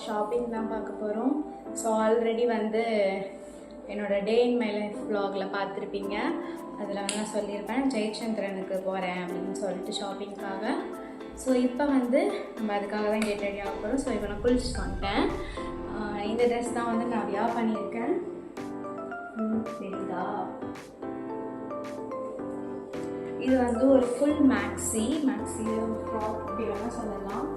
Shopping தான் பார்க்க போகிறோம். ஸோ ஆல்ரெடி வந்து என்னோடய டே இன் மை லைஃப் vlogல பார்த்துருப்பீங்க. அதில் வந்து நான் சொல்லியிருப்பேன் ஜெயச்சந்திரனுக்கு போகிறேன் அப்படின்னு சொல்லிட்டு ஷாப்பிங்காக. ஸோ இப்போ வந்து நம்ம அதுக்காக தான் கெட் ரெடி ஆக போகிறோம். ஸோ இப்போ நான் குளிச்சுட்டு வந்துட்டேன். இந்த ட்ரெஸ் தான் வந்து நான் வியா பண்ணியிருக்கேன். தெரியுதா? இது வந்து ஒரு ஃபுல் மேக்ஸி ஃப்ராக் அப்படி வேணால் சொல்லலாம்.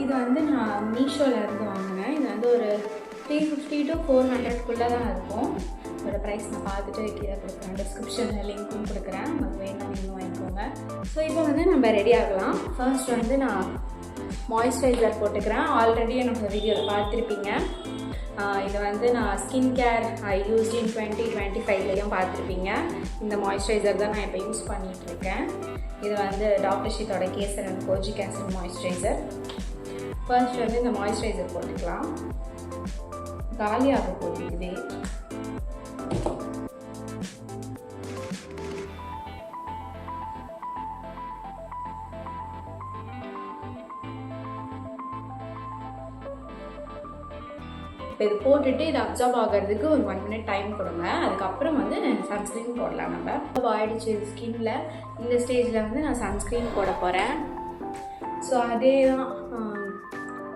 இது வந்து நான் மீஷோலேருந்து வாங்கினேன். இது வந்து ஒரு 350 to 400 தான் இருக்கும். இதோட ப்ரைஸ் நான் பார்த்துட்டு கீழே கொடுக்குறேன், டிஸ்கிரிப்ஷனில் லிங்க்கும் கொடுக்குறேன், உங்களுக்கு வேணால் நீங்கள் வாங்கிக்கோங்க. ஸோ இப்போ வந்து நம்ம ரெடி ஆகலாம். ஃபர்ஸ்ட் வந்து நான் மாய்ஸ்சரைசர் போட்டுக்கிறேன். ஆல்ரெடி என்னோட வீடியோவில் பார்த்துருப்பீங்க. இது வந்து நான் skin care I used in 2025லையும் பார்த்துருப்பீங்க. இந்த மாய்ஸ்சரைசர் தான் நான் இப்போ யூஸ் பண்ணிகிட்ருக்கேன். இது வந்து டாக்டர் ஷீட்டோட kesar and kojic acid moisturiser. First வந்து இந்த மாய்ஸ்சரைசர் போட்டுக்கலாம். காலியாக போட்டுக்குது. இப்போ இது போட்டுட்டு இது அப்சர்வ் ஆகிறதுக்கு ஒரு 1 minute டைம் கொடுங்க. அதுக்கப்புறம் வந்து சன்ஸ்க்ரீன் போடலாம். நம்ம ஆயிடுச்சு ஸ்கின்ல. இந்த ஸ்டேஜில் வந்து நான் சன்ஸ்க்ரீன் போட போகிறேன். ஸோ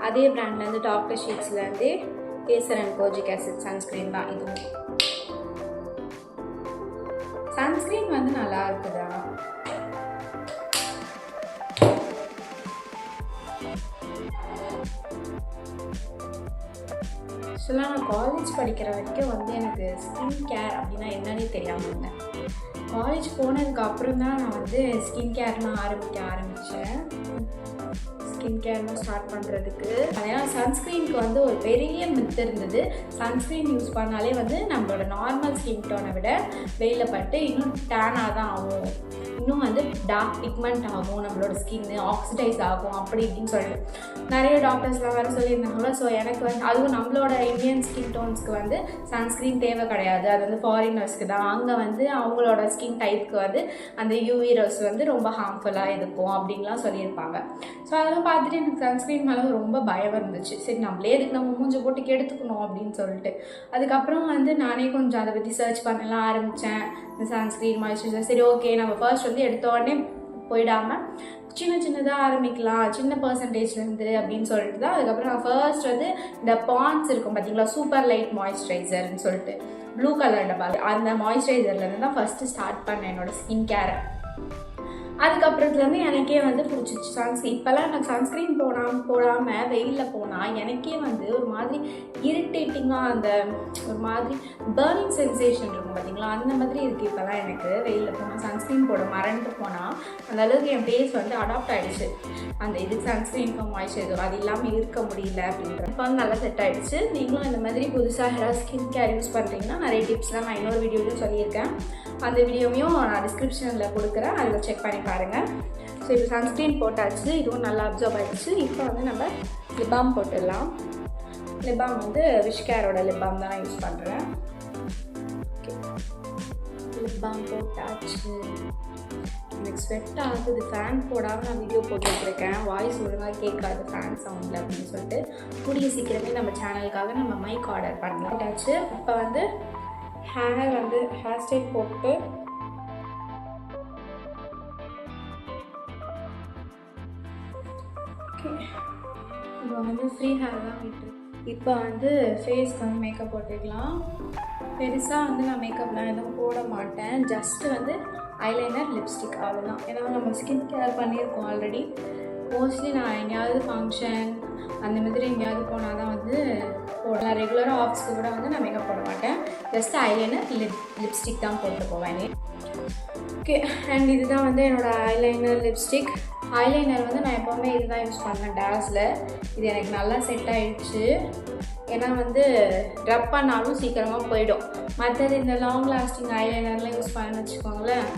அதே பிராண்ட்லேருந்து டாக்டர் ஷீட்ஸ்லேருந்து kesar and kojic acid sunscreen தான் இதுவும். சன்ஸ்க்ரீன் வந்து நல்லா இருக்குதா? ஆக்சுவலாக நான் காலேஜ் படிக்கிற வரைக்கும் வந்து எனக்கு ஸ்கின் கேர் அப்படின்னா என்னன்னே தெரியாமல் இருந்தேன். காலேஜ் போனதுக்கு அப்புறம் தான் நான் வந்து ஸ்கின் கேர்லாம் ஆரம்பித்தேன். ஸ்கின் கேர்லாம் ஸ்டார்ட் பண்ணுறதுக்கு. ஏன்னா சன்ஸ்க்ரீனுக்கு வந்து ஒரு பெரிய மித்து இருந்தது. சன்ஸ்க்ரீன் யூஸ் பண்ணாலே வந்து நம்மளோட நார்மல் ஸ்கின் டோனை விட வெயிலில் பட்டு இன்னும் டேனாக தான் ஆகும், இன்னும் வந்து டார்க் பிக்மெண்ட் ஆகும், நம்மளோட ஸ்கின்னு ஆக்சிடைஸ் ஆகும் அப்படி இப்படின்னு சொல்லிட்டு நிறைய டாக்டர்ஸ்லாம் வேறு சொல்லியிருந்தாங்களோ. ஸோ எனக்கு வந்து அதுவும் நம்மளோட இந்தியன் ஸ்கின் டோன்ஸ்க்கு வந்து சன்ஸ்க்ரீன் தேவை கிடையாது. அது வந்து ஃபாரினர்ஸ்க்கு தான். அங்கே வந்து அவங்களோட ஸ்கின் டைப்புக்கு வந்து அந்த யூவி ரேஸ் வந்து ரொம்ப ஹார்ம்ஃபுல்லாக இருக்கும் அப்படின்லாம் சொல்லியிருப்பாங்க. ஸோ அதெல்லாம் பார்த்துட்டு எனக்கு சன்ஸ்க்ரீன் மேலே ரொம்ப பயம் இருந்துச்சு. சரி நம்மளே எதுக்கு நம்ம மூஞ்சி போட்டு கெடுத்துக்கணும் அப்படின்னு சொல்லிட்டு அதுக்கப்புறம் வந்து நானே கொஞ்சம் அதை பற்றி சர்ச் பண்ணலாம் ஆரம்பித்தேன். இந்த சன்ஸ்க்ரீன் மாய்ஸ்சரைசர் சரி ஓகே நம்ம ஃபர்ஸ்ட் வந்து எடுத்த உடனே போயிடாமல் சின்னதாக ஆரம்பிக்கலாம், சின்ன பர்சன்டேஜ்லேருந்து அப்படின்னு சொல்லிட்டு தான். அதுக்கப்புறம் நான் ஃபர்ஸ்ட் வந்து இந்த பாண்ட்ஸ் இருக்கும் பார்த்தீங்களா, சூப்பர் லைட் மாய்ஸ்சரைசர்னு சொல்லிட்டு ப்ளூ கலர் டப்பா, அந்த மாய்ஸ்சரைசர்லேருந்து தான் ஃபஸ்ட்டு ஸ்டார்ட் பண்ணேன் என்னோடய ஸ்கின் கேரை. அதுக்கப்புறத்துலேருந்து எனக்கே வந்து பிடிச்சிச்சு சன்ஸ்க்ரீன். இப்போல்லாம் எனக்கு சன்ஸ்க்ரீன் போடாமல் வெயிலில் போனால் எனக்கே வந்து ஒரு மாதிரி இரிட்டேட்டிங்காக அந்த ஒரு மாதிரி பர்னிங் சென்சேஷன் இருக்கும் பார்த்தீங்களா, அந்த மாதிரி இருக்குது. இப்போல்லாம் எனக்கு வெயிலில் போனால் சன்ஸ்க்ரீன் போட மறந்துட்டு போனால் அந்த அளவுக்கு என் ஃபேஸ் வந்து அடாப்ட் ஆகிடுச்சு. அந்த இது சன்ஸ்க்ரீனுக்கும் மாய்ஸ்சரைசர் அது இல்லாமல் இருக்க முடியல அப்படின்ற இப்போ வந்து நல்லா செட் ஆகிடுச்சு. நீங்களும் இந்த மாதிரி புதுசாக யாராவது ஸ்கின் கேர் யூஸ் பண்ணுறீங்கன்னா நிறைய டிப்ஸ்லாம் நான் இன்னொரு வீடியோலையும் சொல்லியிருக்கேன். அந்த வீடியோவையும் நான் டிஸ்கிரிப்ஷனில் கொடுக்குறேன், அதில் செக் பண்ணி பாருங்கள். ஸோ இப்போ சன்ஸ்க்ரீன் போட்டாச்சு, இதுவும் நல்லா அப்சர்வ் ஆகிடுச்சு. இப்போ வந்து நம்ம லிப் பாம் போட்டுடலாம். லிப் பாம் வந்து விஷ்-கேரோட லிப் பாம் தான் நான் யூஸ் பண்ணுறேன். ஓகே, லிப் பாம் போட்டாச்சு. எனக்கு ஸ்வெட் ஆகுது, ஃபேன் போடாமல் நான் வீடியோ போட்டுட்ருக்கேன். வாய்ஸ் ஒழுங்காக கேட்காது ஃபேன் சவுண்டில் அப்படின்னு சொல்லிட்டு கூடிய சீக்கிரமே நம்ம சேனலுக்காக நம்ம மைக் ஆர்டர் பண்ணலாம். போட்டாச்சு. இப்போ வந்து ஹேர் ஸ்டைல் போட்டு ஓகே இப்போ வந்து ஃப்ரீ ஹேர் தான் விட்டு. இப்போ வந்து ஃபேஸ்க்கு வந்து மேக்கப் போட்டுக்கலாம். பெருசாக வந்து நான் மேக்கப்லாம் எதுவும் போட மாட்டேன். ஜஸ்ட்டு வந்து ஐலைனர், லிப்ஸ்டிக் அவ்வளோதான். ஏன்னா நம்ம ஸ்கின் கேர் பண்ணியிருக்கோம் ஆல்ரெடி. மோஸ்ட்லி நான் எங்கேயாவது ஃபங்க்ஷன் அந்த மாதிரி எங்கேயாவது போனால் தான் வந்து போடலாம். ரெகுலராக ஆஃபீஸ்க்கு கூட வந்து நான் மேக்கப் போட மாட்டேன். ஜஸ்ட் ஐலைனர், லிப்ஸ்டிக் தான் போட்டு போவேன். ஓகே, அண்ட் இதுதான் வந்து என்னோடய ஐலைனர், லிப்ஸ்டிக். ஐலைனர் வந்து நான் எப்போவுமே இதுதான் யூஸ் பண்ணேன் டாஸில். இது எனக்கு நல்லா செட் ஆகிடுச்சு. ஏன்னா வந்து ரப் பண்ணாலும் சீக்கிரமாக போயிடும். மற்றது இந்த லாங் லாஸ்டிங் ஐலைனர்லாம் யூஸ் பண்ணு வச்சுக்கோங்களேன்,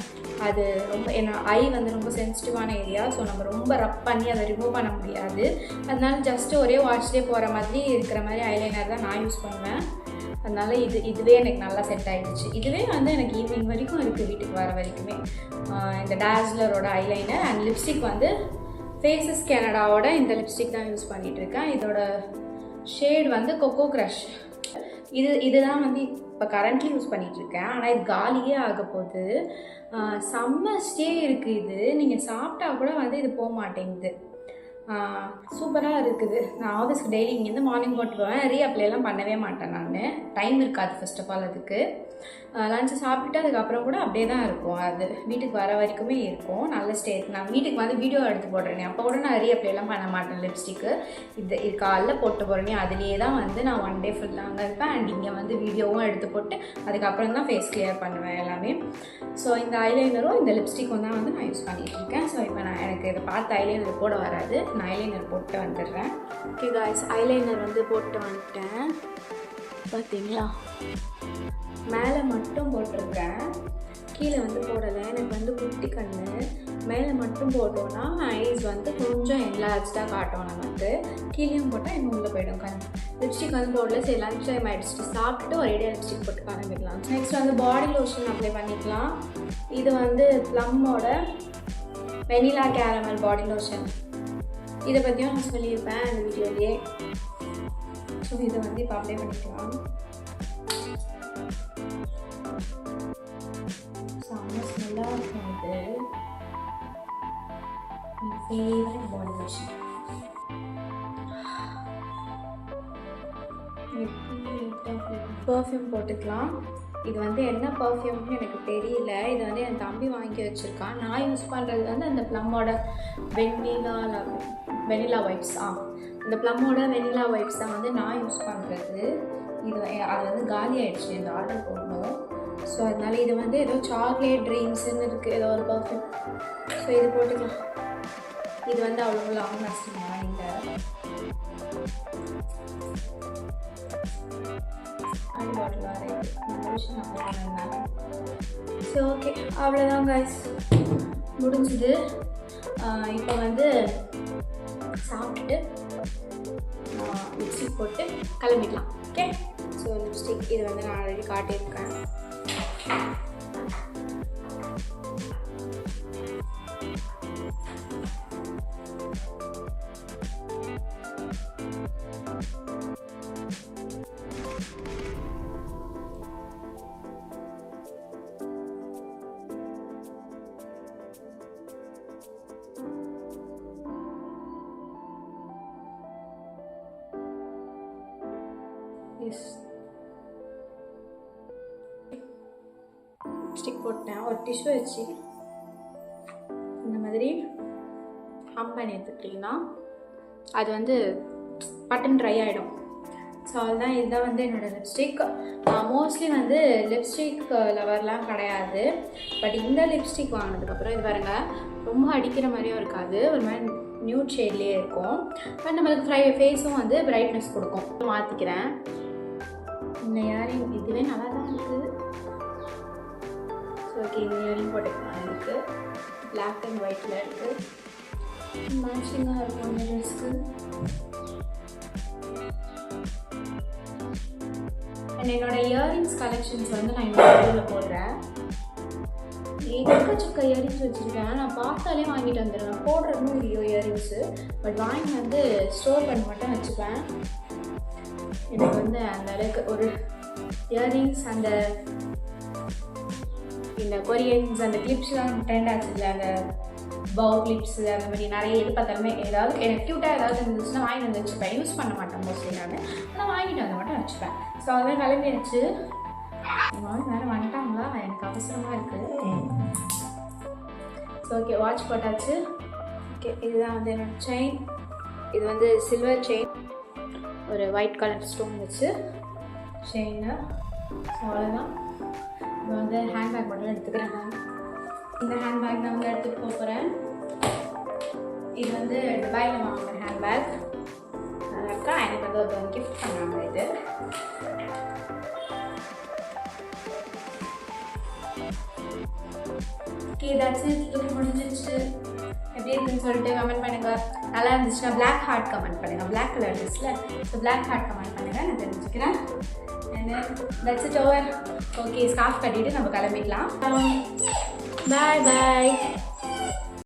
அது ரொம்ப ஐ வந்து ரொம்ப சென்சிட்டிவான ஏரியா. ஸோ நம்ம ரொம்ப ரப் பண்ணி அதை ரிமூவ் பண்ண முடியாது. அதனால ஜஸ்ட்டு ஒரே வாஷ்லேயே போகிற மாதிரி இருக்கிற மாதிரி ஐலைனர் தான் நான் யூஸ் பண்ணுவேன். அதனால் இதுவே எனக்கு நல்லா செட் ஆகிடுச்சு. இதுவே வந்து எனக்கு ஈவினிங் வரைக்கும் இருக்குது, வீட்டுக்கு வர வரைக்குமே. இந்த டாஸ்லரோட ஐலைனர் அண்ட் லிப்ஸ்டிக் வந்து ஃபேஸஸ் கனடாவோட இந்த லிப்ஸ்டிக் தான் யூஸ் பண்ணிகிட்ருக்கேன். இதோட ஷேட் வந்து கொக்கோ க்ரஷ். இதுதான் வந்து இப்போ கரண்ட்லி யூஸ் பண்ணிகிட்ருக்கேன். ஆனால் இது காலியே ஆக போகுது. செம்ம ஸ்டே இருக்குது. இது நீங்கள் சாப்பிட்டா கூட வந்து இது போக மாட்டேங்குது. சூப்பராக இருக்குது. நான் ஆஃபீஸ்க்கு டெய்லி இங்கேருந்து மார்னிங் போட்டு போவேன். ரீஅப்ளைலாம் பண்ணவே மாட்டேன். நான் டைம் இருக்காது ஃபர்ஸ்ட் ஆஃப் ஆல். அதுக்கு லஞ்சு சாப்பிட்டுட்டு அதுக்கப்புறம் கூட அப்படியே தான் இருக்கும். அது வீட்டுக்கு வர வரைக்குமே இருக்கும். நல்ல ஸ்டே. நான் வீட்டுக்கு வந்து வீடியோ எடுத்து போடுறேனே அப்போ கூட நான் ரீஅப்ளைலாம் பண்ண மாட்டேன். லிப்ஸ்டிக்கு இது காலைல போட்டு போகிறேனே அதுலேயே தான் வந்து நான் 1 டே ஃபுல்லாக அங்கே இருப்பேன். அண்ட் இங்கே வந்து வீடியோவும் எடுத்து போட்டு அதுக்கப்புறம் தான் ஃபேஸ் கிளியர் பண்ணுவேன் எல்லாமே. ஸோ இந்த ஐலைனரும் இந்த லிப்ஸ்டிக்கும் தான் வந்து நான் யூஸ் பண்ணிகிட்ருக்கேன். ஸோ இப்போ நான் எனக்கு இதை பார்த்து ஐலைனர் போட வராது. நான் ஐலைனர் போட்டு வந்துடுறேன். ஓகே காய்ஸ், ஐலைனர் வந்து போட்டு வந்துட்டேன். பார்த்தீங்களா, மேலே மட்டும் போட்டிருக்கேன், கீழே வந்து போடலை. எனக்கு வந்து குட்டி கண்ணு. மேலே மட்டும் போட்டோன்னா ஐஸ் வந்து கொஞ்சம் என்லார்ஜ்டாக காட்டும் நமக்கு. கீழேயும் போட்டால் இன்னும் உள்ளே போயிடும் கண். லிப்ஸ்டிக் வந்து போடல. சரி, லஞ்ச் டைம் ஆகிடுச்சு. சாப்பிட்டு ஒரேடியாக லிப்ஸ்டிக் போட்டு காமிக்கலாம். நெக்ஸ்ட் வந்து பாடி லோஷன் அப்ளை பண்ணிக்கலாம். இது வந்து ப்ளம்மோட வெனிலா கேரமல் பாடி லோஷன். இதை பற்றியும் நான் சொல்லியிருப்பேன் அந்த வீடியோலேயே. ஸோ இதை வந்து இப்போ அப்ளை பண்ணிக்கலாம். செம்ம ஸ்மெல்லாக இருக்கும். இது என் ஃபேவரட் பாடி லோஷன். பர்ஃப்யூம் போட்டுக்கலாம். இது வந்து என்ன பர்ஃப்யூம்னு எனக்கு தெரியல. இது வந்து என் தம்பி வாங்கி வச்சுருக்கான். நான் யூஸ் பண்ணுறது வந்து அந்த ப்ளம்மோட வெனிலா வைப்ஸ். இந்த ப்ளம்மோட வெனிலா வைப்ஸ் தான் வந்து நான் யூஸ் பண்ணுறது. இது அது வந்து காலி ஆகிடுச்சு. இந்த ஆர்டர் போடணும். ஸோ அதனால இது வந்து ஏதோ சாக்லேட் ட்ரீம்ஸ்ன்னு இருக்குது, ஏதோ ஒரு பர்ஃப்யூம். ஸோ இது போட்டுக்கலாம். இது வந்து அவ்வளோ லாங் லாஸ்டிங் இல்லை. அண்ட் பாட்டில் வர விஷயம் அப்படின்னாங்க. ஸோ ஓகே, அவ்வளோதான் கைஸ், முடிஞ்சுது. இப்போ வந்து சாப்பிட்டுட்டு லிப்ஸ்டிக் போட்டு கிளம்பிடலாம். ஓகே, ஸோ லிப்ஸ்டிக் இது வந்து நான் ஆல்ரெடி காட்டியிருக்கேன். லிப்ஸ்டிக் போட்டேன். ஒரு டிஷ்யூ வச்சு இந்த மாதிரி ஹம் பண்ணி எடுத்துக்கிட்டிங்கன்னா அது வந்து பட்டன் ட்ரை ஆகிடும். ஸோ அதுதான் இதுதான் வந்து என்னோடய லிப்ஸ்டிக். மோஸ்ட்லி வந்து லிப்ஸ்டிக் லவர்லாம் கிடையாது. பட் இந்த லிப்ஸ்டிக் வாங்கினதுக்கப்புறம் இது பாருங்க, ரொம்ப அடிக்கிற மாதிரியும் இருக்காது, ஒரு மாதிரி நியூட் ஷேட்லேயே இருக்கும். பட் நம்மளுக்கு ஃபேஸும் வந்து பிரைட்னஸ் கொடுக்கும். மாற்றிக்கிறேன். இந்த இயரிங் இதுவே நல்லா தான் இருக்குது. ஸோ ஓகே, இந்த இயரிங் போட்டுக்கலாம். எனக்கு பிளாக் அண்ட் ஒயிட்டில் இருக்குது, மேட்சிங்காக இருக்கும் இந்த ட்ரெஸ்க்கு. அண்ட் என்னோடய இயரிங்ஸ் கலெக்ஷன்ஸ் வந்து நான் இந்த வீடியோவில் போடுறேன். எக்கச்சக்க இயரிங்ஸ் வச்சுருக்கேன். நான் பார்த்தாலே வாங்கிட்டு வந்துடுவேன். போடுறதும் இல்லையோ இயரிங்ஸு, பட் வாங்கி வந்து ஸ்டோர் பண்ணி மட்டும் வச்சுப்பேன். எனக்கு வந்து அந்த அளவுக்கு ஒரு இயரிங்ஸ், அந்த இந்த கொரியன்ஸ், அந்த கிளிப்ஸ்லாம் ட்ரெண்ட் ஆச்சு இல்லை, அந்த பவு கிளிப்ஸு, அந்த மாதிரி நிறைய எது பார்த்தாலுமே ஏதாவது எனக்கு க்யூட்டாக ஏதாவது இருந்துச்சுன்னா வாங்கி வந்து வச்சுப்பேன். யூஸ் பண்ண மாட்டேன் மோஸ்ட்லி நான், ஆனால் வாங்கிட்டு வந்து மட்டும் வச்சுப்பேன். ஸோ அதெல்லாம் கிளம்பிடுச்சு. வேறு வந்துட்டாங்களா, எனக்கு அவசரமாக இருக்குது. ஸோ ஓகே, வாட்ச் போட்டாச்சு. ஓகே, இதுதான் வந்து என்னோட செயின். இது வந்து சில்வர் செயின், ஒரு ஒயிட் கலர் ஸ்டோன் வச்சு செயினு. ஸோ அவ்வளோதான். இப்போ வந்து ஹேண்ட்பேக் மட்டும் எடுத்துக்கிறேன். நான் இந்த ஹேண்ட்பேக் நான் வந்து எடுத்துகிட்டு போகிறேன். இது வந்து துபாயில் வாங்கின ஹேண்ட்பேக். நல்லா இருக்கா? எனக்கு வந்து ஒரு கிஃப்ட் பண்ணாங்க இது. Okay, that's it. லுக் முடிஞ்சிச்சு. எப்படி இருக்குன்னு சொல்லிட்டு கமெண்ட் பண்ணுங்கள். நல்லா இருந்துச்சுன்னா பிளாக் ஹார்ட் கமெண்ட் பண்ணுங்கள். பிளாக் கலர் ட்ரெஸ்ஸில் ஸோ பிளாக் ஹார்ட் கமெண்ட் பண்ணுங்கள், நான் தெரிஞ்சுக்கிறேன். And that's it over. Okay, scarf கட்டிட்டு நம்ம கிளம்பிடலாம். பாய் பாய்.